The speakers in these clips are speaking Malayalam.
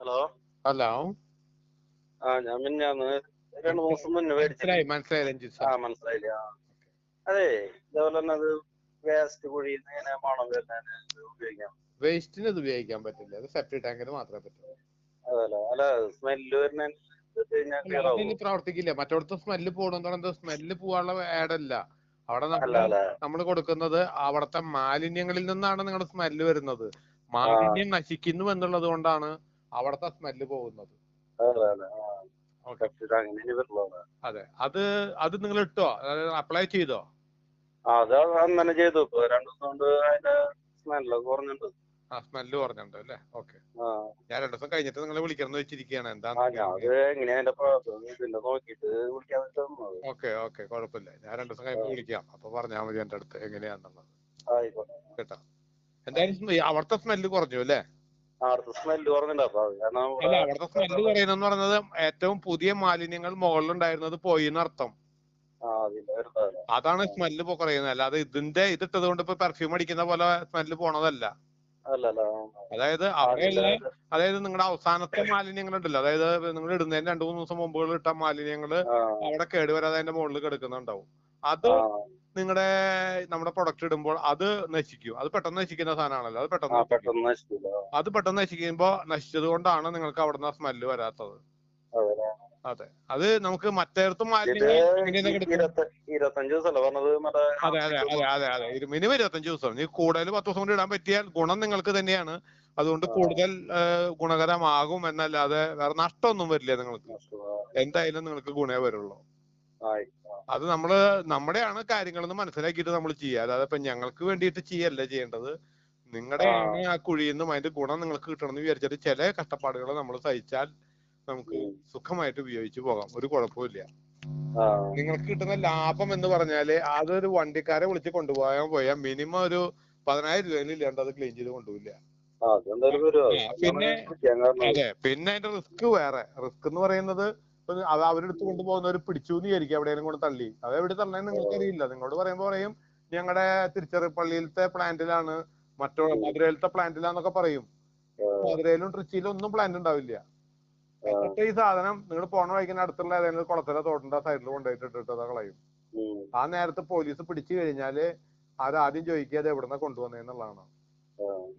ഹലോ. ഹലോ. ഞാൻ മിനിഞ്ഞാന്ന് 2 ദിവസം മുന്നേ മനസ്സിലായി മേടിച്ചില്ലേ. മനസ്സിലായി രഞ്ജിത്ത് സാർ. മനസ്സിലായില്ലേ. അതെ, ഇതേപോലെ തന്നെ അത് വേസ്റ്റ് കുഴിന്ന് ഇങ്ങനെ മണം വരുന്നതിന് ഇത് ഉപയോഗിക്കാം. വേസ്റ്റിന് ഇത് ഉപയോഗിക്കാൻ പറ്റില്ല, അത് സെപ്റ്റി ടാങ്കിന് മാത്രമേ പറ്റുള്ളൂ. അതല്ലേ, അല്ല സ്മെല്ല് വരുന്ന ക്ലിയർ അതിൽ ആവുമോ? പ്രവർത്തിക്കില്ല. മറ്റോടത്ത് സ്മെല്ല് പോകണമെന്ന് സ്മെല്ല് പോകാനുള്ള ആഡല്ല. അവിടെ അല്ല അല്ലേ. നമ്മൾ കൊടുക്കുന്നത് അവിടുത്തെ മാലിന്യങ്ങളിൽ നിന്നാണ് നിങ്ങളുടെ സ്മെല്ല് വരുന്നത്. ആ മാലിന്യം നശിക്കുന്നു എന്നുള്ളത് കൊണ്ടാണ് അവിടുത്തെ സ്മെല്ല് പോകുന്നത്. അതെ അല്ലേ. ഓക്കെ. അങ്ങനെ ഇനി വരുള്ളൂ. അതെ, അത് നിങ്ങൾ ഇട്ടോ, അതായത് അപ്ലൈ ചെയ്തോ? അത് അന്ന് തന്നെ ചെയ്തു. ഇപ്പൊ 2 ദിവസം കൊണ്ട് അതിന്റെ സ്മെല്ലൊക്കെ കുറഞ്ഞിട്ടുണ്ട്. സ്മെല്ല് പറഞ്ഞിട്ടുണ്ട് അല്ലേ. ഓക്കെ. ആ ഞാൻ 2 ദിവസം കഴിഞ്ഞിട്ട് നിങ്ങളെ വിളിക്കണം വെച്ചിരിക്കുകയാണ്. ഞാൻ എന്താന്ന് അത് എങ്ങനെയാ അതിന്റെ ഇതിന്റെ നോക്കിയിട്ട് വിളിക്കാൻ പറ്റുന്നത്. ഓക്കെ ഓക്കെ, കുഴപ്പമില്ല. ഞാൻ 2 ദിവസം കഴിയുമ്പോൾ വിളിക്കാം. അപ്പൊ പറഞ്ഞാൽ മതി എന്റെ അടുത്ത് എങ്ങനെയാന്നുള്ളത്. ആയിക്കോട്ടെ. കേട്ടോ. എന്തായാലും അവിടുത്തെ സ്മെല്ല് കുറഞ്ഞു അല്ലേ? അടുത്ത സ്മെല്ല് കുറഞ്ഞിട്ടുണ്ടോ? കാരണം അല്ല, അവിടുത്തെ സ്മെല്ല് കുറയുന്നെന്ന് പറയുന്നത് ഏറ്റവും പുതിയ മാലിന്യങ്ങൾ മുകളിൽ ഉണ്ടായിരുന്നത് പോയി എന്നർത്ഥം. അതാണ് സ്മെല്ല് കുറയുന്നത്. അല്ലാതെ ഇതിട്ടത് കൊണ്ട് ഇപ്പൊ പെർഫ്യൂം അടിക്കുന്ന പോലെ സ്മെല്ല് പോണതല്ല. അതായത് അതായത് നിങ്ങളുടെ അവസാനത്തെ മാലിന്യങ്ങൾ ഉണ്ടല്ലോ, അതായത് നിങ്ങൾ ഇടുന്നതിന് 2-3 ദിവസം മുമ്പ് ഇട്ട മാലിന്യങ്ങള് അവിടെ കേടുവരാതെ അതിന്റെ മുകളിൽ കിടക്കുന്നുണ്ടാവും. അത് നമ്മുടെ പ്രൊഡക്റ്റ് ഇടുമ്പോൾ അത് നശിക്കും. അത് പെട്ടെന്ന് നശിക്കുന്ന സാധനമാണല്ലോ. അത് പെട്ടെന്ന് നശിക്കുമ്പോ നശിച്ചത് കൊണ്ടാണ് നിങ്ങൾക്ക് അവിടുന്ന് സ്മെല്ല് വരാത്തത്. അതെ, അത് നമുക്ക് മറ്റേടത്തും മാലിന്യങ്ങൾ 25 ദിവസമല്ലേ പറഞ്ഞത്? അതെ അതെ അതെ അതെ അതെ മിനിമം 25 ദിവസം. നീ കൂടുതൽ 10 ദിവസം കൊണ്ട് ഇടാൻ പറ്റിയാൽ ഗുണം നിങ്ങൾക്ക് തന്നെയാണ്. അതുകൊണ്ട് കൂടുതൽ ഗുണകരമാകും എന്നല്ലാതെ വേറെ നഷ്ടമൊന്നും വരില്ല നിങ്ങൾക്ക്. എന്തായാലും നിങ്ങൾക്ക് ഗുണേ വരുള്ളൂ. അത് നമ്മുടെയാണ് കാര്യങ്ങളെന്ന് മനസ്സിലാക്കിയിട്ട് നമ്മൾ ചെയ്യുക. അല്ലാതെ ഇപ്പൊ ഞങ്ങൾക്ക് വേണ്ടിയിട്ട് ചെയ്യല്ല ചെയ്യേണ്ടത്. നിങ്ങളുടെയാണ് ആ കുഴിയിൽ നിന്നും അതിന്റെ ഗുണം നിങ്ങൾക്ക് കിട്ടണമെന്ന് വിചാരിച്ചിട്ട് ചില കഷ്ടപ്പാടുകൾ നമ്മൾ സഹിച്ചാൽ നമുക്ക് സുഖമായിട്ട് ഉപയോഗിച്ച് പോകാം. ഒരു കുഴപ്പമില്ല. നിങ്ങൾക്ക് കിട്ടുന്ന ലാഭം എന്ന് പറഞ്ഞാല് അതൊരു വണ്ടിക്കാരെ വിളിച്ച് പോയാൽ മിനിമം ഒരു 10,000 രൂപയിൽ ഇല്ലാണ്ട് അത് ക്ലീൻ ചെയ്ത് കൊണ്ടുപോയില്ല. പിന്നെ പിന്നെ അതിന്റെ റിസ്ക് വേറെ. റിസ്ക് എന്ന് പറയുന്നത് അവരെടുത്ത് കൊണ്ടുപോകുന്നവർ പിടിച്ചു എന്ന് വിചാരിക്കും, എവിടെയെങ്കിലും കൊണ്ട് തള്ളി. അത് എവിടെ തള്ളേ നിങ്ങൾക്ക് അറിയില്ല. നിങ്ങളോട് പറയുമ്പോ പറയും ഞങ്ങളുടെ തിരുച്ചിറപ്പള്ളിയിലത്തെ പ്ലാന്റിലാണ്, മധുരയിലത്തെ പ്ലാന്റിലാന്നൊക്കെ പറയും. മധുരയിലും ട്രിച്ചിയിലും ഒന്നും പ്ലാന്റ് ഉണ്ടാവില്ല. എന്നിട്ട് ഈ സാധനം നിങ്ങൾ പോണ വഴിക്കുന്ന അടുത്തുള്ള ഏതെങ്കിലും കുളത്തിലെ തോട്ടിന്റെ സൈഡിൽ കൊണ്ടുപോയിട്ട് കളയും. ആ നേരത്ത് പോലീസ് പിടിച്ചു കഴിഞ്ഞാല് ആദ്യം ചോദിക്കുക അത് എവിടുന്ന കൊണ്ടുവന്നേന്നുള്ളതാണ്.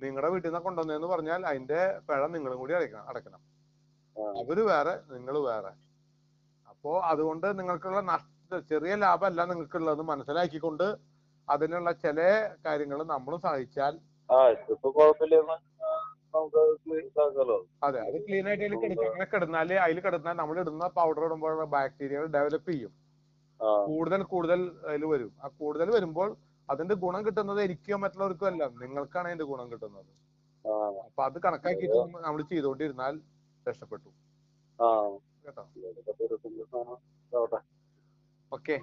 നിങ്ങളുടെ വീട്ടിൽ നിന്ന് കൊണ്ടുവന്നേന്ന് പറഞ്ഞാൽ അതിന്റെ പിഴ നിങ്ങളും കൂടി അടക്കണം. അവര് വേറെ, നിങ്ങൾ വേറെ. അപ്പോ അതുകൊണ്ട് നിങ്ങൾക്കുള്ള ചെറിയ ലാഭമല്ല നിങ്ങൾക്കുള്ളത് മനസ്സിലാക്കിക്കൊണ്ട് അതിനുള്ള ചില കാര്യങ്ങൾ നമ്മൾ സഹിച്ചാൽ അതെ, അത് ക്ലീൻ ആയിട്ട് അങ്ങനെ കിടന്നാൽ നമ്മൾ ഇടുന്ന പൗഡർ ഇടുമ്പോൾ ബാക്ടീരിയകൾ ഡെവലപ്പ് ചെയ്യും. കൂടുതൽ അതിൽ വരും. ആ കൂടുതൽ വരുമ്പോൾ അതിന്റെ ഗുണം കിട്ടുന്നത് എനിക്കോ മറ്റുള്ളവർക്കോ അല്ല, നിങ്ങൾക്കാണ് അതിന്റെ ഗുണം കിട്ടുന്നത്. അപ്പൊ അത് കണക്കാക്കിയിട്ട് നമ്മൾ ചെയ്തുകൊണ്ടിരുന്നാൽ രക്ഷപ്പെട്ടു. കേട്ടോ. ഓക്കെ.